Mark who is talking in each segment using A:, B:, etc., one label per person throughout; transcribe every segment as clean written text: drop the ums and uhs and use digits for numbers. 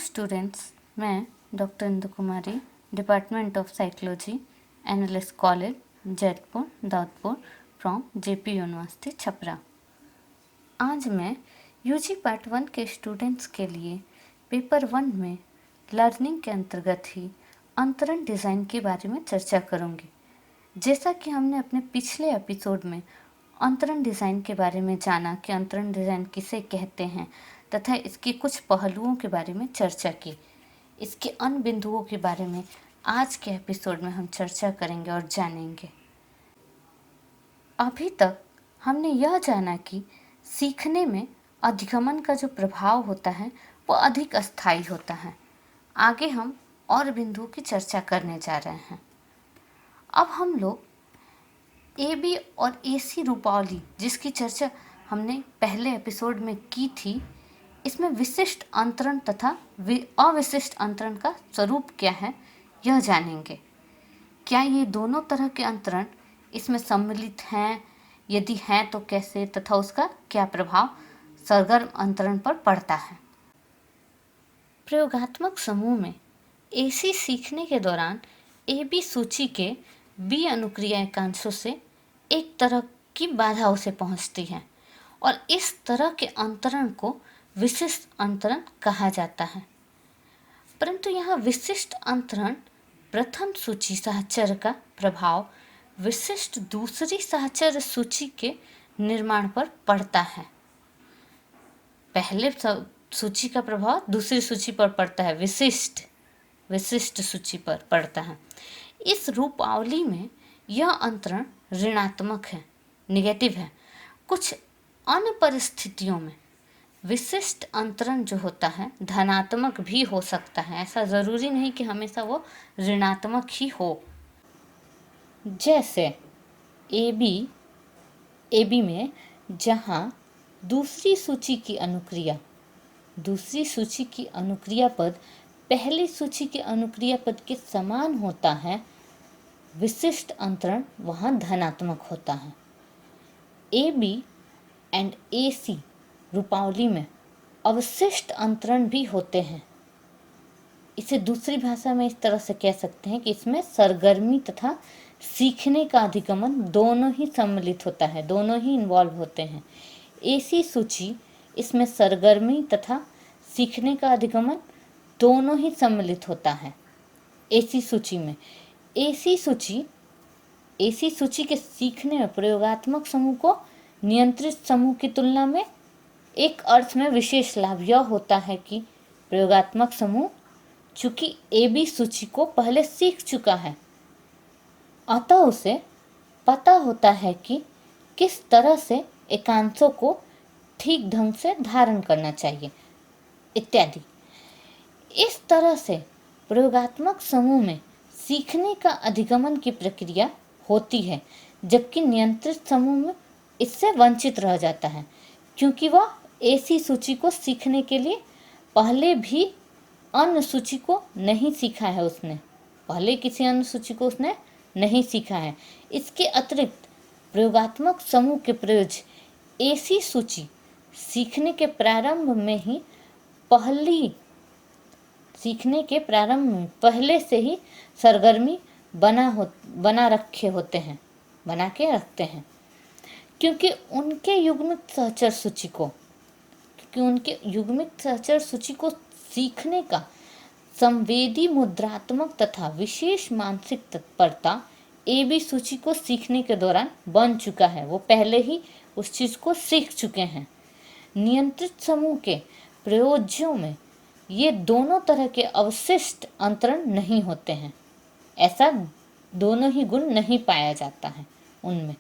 A: Students, मैं doctor Indu Kumari, department of psychology, NLS college, Jaitpur, Daudpur, from JP university Chhapra. आज मैं UG part 1 के students के लिए पेपर 1 में लर्निंग के अंतर्गत ही अंतरण डिज़ाइन के बारे में चर्चा करूंगी। जैसा कि हमने अपने पिछले एपिसोड में अंतरण डिज़ाइन के बारे में जाना कि अंतरण डिज़ाइन किसे कहते हैं तथा इसके कुछ पहलुओं के बारे में चर्चा की, इसके अन्य बिंदुओं के बारे में आज के एपिसोड में हम चर्चा करेंगे और जानेंगे। अभी तक हमने यह जाना कि सीखने में अधिगमन का जो प्रभाव होता है वो अधिक अस्थायी होता है। आगे हम और बिंदुओं की चर्चा करने जा रहे हैं। अब हम लोग AB और AC रूपावली, जिसकी चर्चा हमने पहले एपिसोड में की थी, इसमें विशिष्ट अंतरण तथा अविशिष्ट अंतरण का स्वरूप क्या है यह जानेंगे। क्या ये दोनों तरह के अंतरण इसमें सम्मिलित हैं? यदि हैं तो कैसे, तथा उसका क्या प्रभाव सरगर्म अंतरण पर पड़ता है। प्रयोगात्मक समूह में AC सीखने के दौरान AB सूची के B अनुक्रिया एकांशों से एक तरह की बाधा उसे पहुंचती है और इस तरह के अंतरण को विशिष्ट अंतरण कहा जाता है। परंतु यहाँ विशिष्ट अंतरण प्रथम सूची सहचर का प्रभाव विशिष्ट दूसरी सहचर सूची के निर्माण पर पड़ता है। पहले सूची का प्रभाव दूसरी सूची पर पड़ता है, विशिष्ट सूची पर पड़ता है। इस रूपावली में यह अंतरण ऋणात्मक है, निगेटिव है। कुछ अन्य परिस्थितियों में विशिष्ट अंतरण जो होता है धनात्मक भी हो सकता है। ऐसा ज़रूरी नहीं कि हमेशा वो ऋणात्मक ही हो। जैसे AB में जहाँ दूसरी सूची की अनुक्रिया पद पहली सूची के अनुक्रिया पद के समान होता है, विशिष्ट अंतरण वहाँ धनात्मक होता है। AB एंड AC रूपावली में अवशिष्ट अंतरण भी होते हैं। इसे दूसरी भाषा में इस तरह से कह सकते हैं कि इसमें सरगर्मी तथा सीखने का अधिगमन दोनों ही सम्मिलित होता है, दोनों ही इन्वॉल्व होते हैं। AC सूची इसमें सरगर्मी तथा सीखने का अधिगमन दोनों ही सम्मिलित होता है। AC सूची में AC सूची के सीखने में प्रयोगात्मक समूह को नियंत्रित समूह की तुलना में एक अर्थ में विशेष लाभ यह होता है कि प्रयोगात्मक समूह चूंकि AB सूची को पहले सीख चुका है, अतः उसे पता होता है कि किस तरह से एकांशों को ठीक ढंग से धारण करना चाहिए इत्यादि। इस तरह से प्रयोगात्मक समूह में सीखने का अधिगमन की प्रक्रिया होती है, जबकि नियंत्रित समूह में इससे वंचित रह जाता है, क्योंकि वह AC सूची को सीखने के लिए पहले भी अन्य सूची को नहीं सीखा है। पहले किसी अन्य सूची को उसने नहीं सीखा है। इसके अतिरिक्त प्रयोगात्मक समूह के प्रयोज्य AC सूची सीखने के प्रारंभ में पहले से ही सरगर्मी बना के रखते हैं, क्योंकि उनके युग्मित सहचर सूची को सीखने का संवेदी मुद्रात्मक तथा विशेष मानसिक तत्परता AB सूची को सीखने के दौरान बन चुका है। वो पहले ही उस चीज़ को सीख चुके हैं। नियंत्रित समूह के प्रयोज्यों में ये दोनों तरह के अवशिष्ट अंतरण नहीं होते हैं। ऐसा दोनों ही गुण नहीं पाया जाता है उनमें।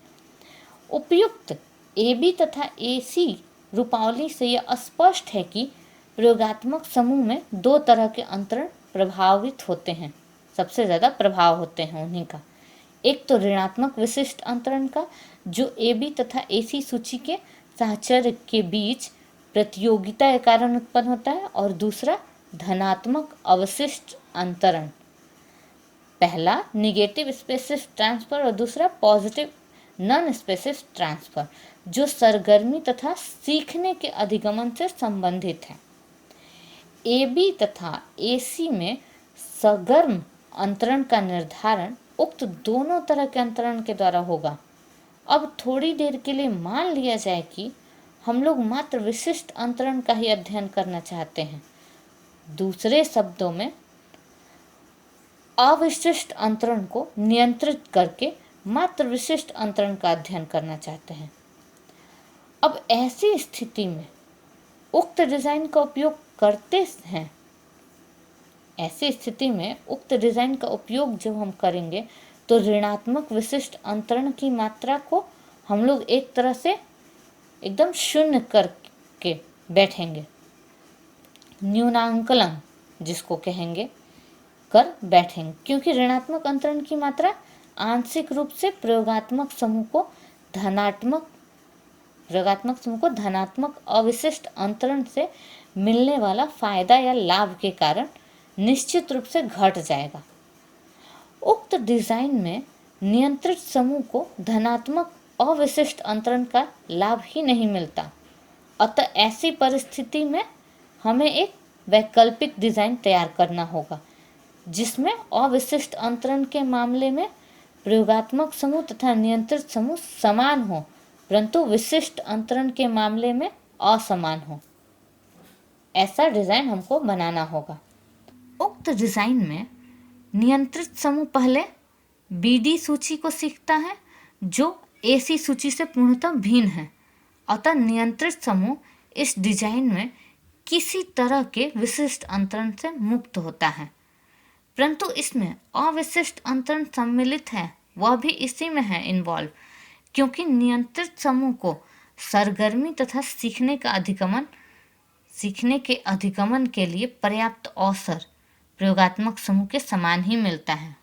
A: उपयुक्त AB तथा AC रूपावली से यह स्पष्ट है कि प्रयोगात्मक समूह में दो तरह के अंतरण प्रभावित होते हैं, सबसे ज़्यादा प्रभाव होते हैं उन्हीं का। एक तो ऋणात्मक विशिष्ट अंतरण का, जो AB तथा AC सूची के सहचर्य के बीच प्रतियोगिता के कारण उत्पन्न होता है, और दूसरा धनात्मक अवशिष्ट अंतरण। पहला निगेटिव स्पेसिफिक ट्रांसफर और दूसरा पॉजिटिव नॉन स्पेसिफिक ट्रांसफर, जो सरगर्मी तथा सीखने के अधिगमन से संबंधित है। AB तथा AC में सगर्म अंतरण का निर्धारण उक्त दोनों तरह के अंतरण के द्वारा होगा। अब थोड़ी देर के लिए मान लिया जाए कि हम लोग मात्र विशिष्ट अंतरण का ही अध्ययन करना चाहते हैं। दूसरे शब्दों में अविशिष्ट अंतरण को नियंत्रित करके मात्र विशिष्ट अंतरण का अध्ययन करना चाहते हैं। अब ऐसी स्थिति में उक्त डिजाइन का उपयोग करते हैं। ऐसी स्थिति में उक्त डिजाइन का उपयोग जब हम करेंगे तो ऋणात्मक विशिष्ट अंतरण की मात्रा को हम लोग एक तरह से एकदम शून्य करके बैठेंगे, न्यूनांकलन जिसको कहेंगे कर बैठेंगे, क्योंकि ऋणात्मक अंतरण की मात्रा आंशिक रूप से प्रयोगात्मक समूह को धनात्मक अविशिष्ट अंतरण से मिलने वाला फायदा या लाभ के कारण निश्चित रूप से घट जाएगा। उक्त डिजाइन में नियंत्रित समूह को धनात्मक अविशिष्ट अंतरण का लाभ ही नहीं मिलता। अतः ऐसी परिस्थिति में हमें एक वैकल्पिक डिजाइन तैयार करना होगा जिसमें अविशिष्ट अंतरण के मामले में प्रयोगात्मक समूह तथा नियंत्रित समूह समान हो, परंतु विशिष्ट अंतरण के मामले में असमान हो। ऐसा डिजाइन हमको बनाना होगा। उक्त डिजाइन में नियंत्रित समूह पहले BD सूची को सीखता है जो AC सूची से पूर्णतः भिन्न है। अतः नियंत्रित समूह इस डिजाइन में किसी तरह के विशिष्ट अंतरण से मुक्त होता है, परंतु इसमें अविशिष्ट अंतरण सम्मिलित है, वह भी इसी में है इन्वॉल्व, क्योंकि नियंत्रित समूह को सरगर्मी तथा सीखने के अधिगमन के लिए पर्याप्त अवसर प्रयोगात्मक समूह के समान ही मिलता है।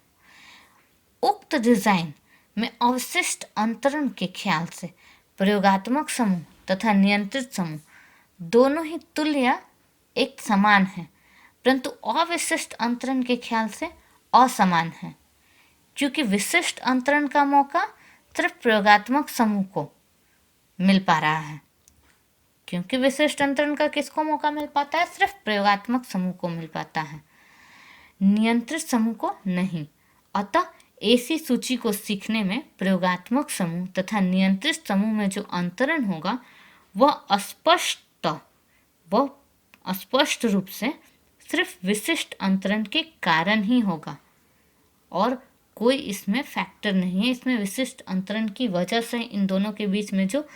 A: उक्त डिजाइन में अवशिष्ट अंतरण के ख्याल से प्रयोगात्मक समूह तथा नियंत्रित समूह दोनों ही तुल्य या एक समान है, परंतु अविशिष्ट अंतरण के ख्याल से असमान है, क्योंकि विशिष्ट अंतरण का मौका सिर्फ प्रयोगात्मक समूह को मिल पा रहा है। क्योंकि विशिष्ट अंतरण का किसको मौका मिल पाता है? सिर्फ प्रयोगात्मक समूह को मिल पाता है, नियंत्रित समूह को नहीं। अतः AC सूची को सीखने में प्रयोगात्मक समूह तथा नियंत्रित समूह में जो अंतरण होगा वह अस्पष्ट रूप से सिर्फ विशिष्ट अंतरण के कारण ही होगा और कोई इसमें फैक्टर नहीं है। इसमें विशिष्ट अंतरण की वजह से इन दोनों के बीच में जो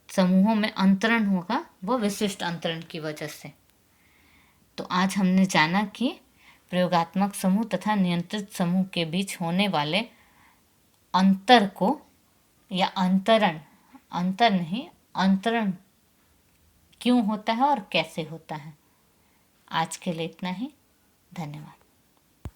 A: समूहों में अंतरण होगा वह विशिष्ट अंतरण की वजह से। तो आज हमने जाना कि प्रयोगात्मक समूह तथा नियंत्रित समूह के बीच होने वाले अंतर को या अंतरण क्यों होता है और कैसे होता है। आज के लिए इतना ही। धन्यवाद।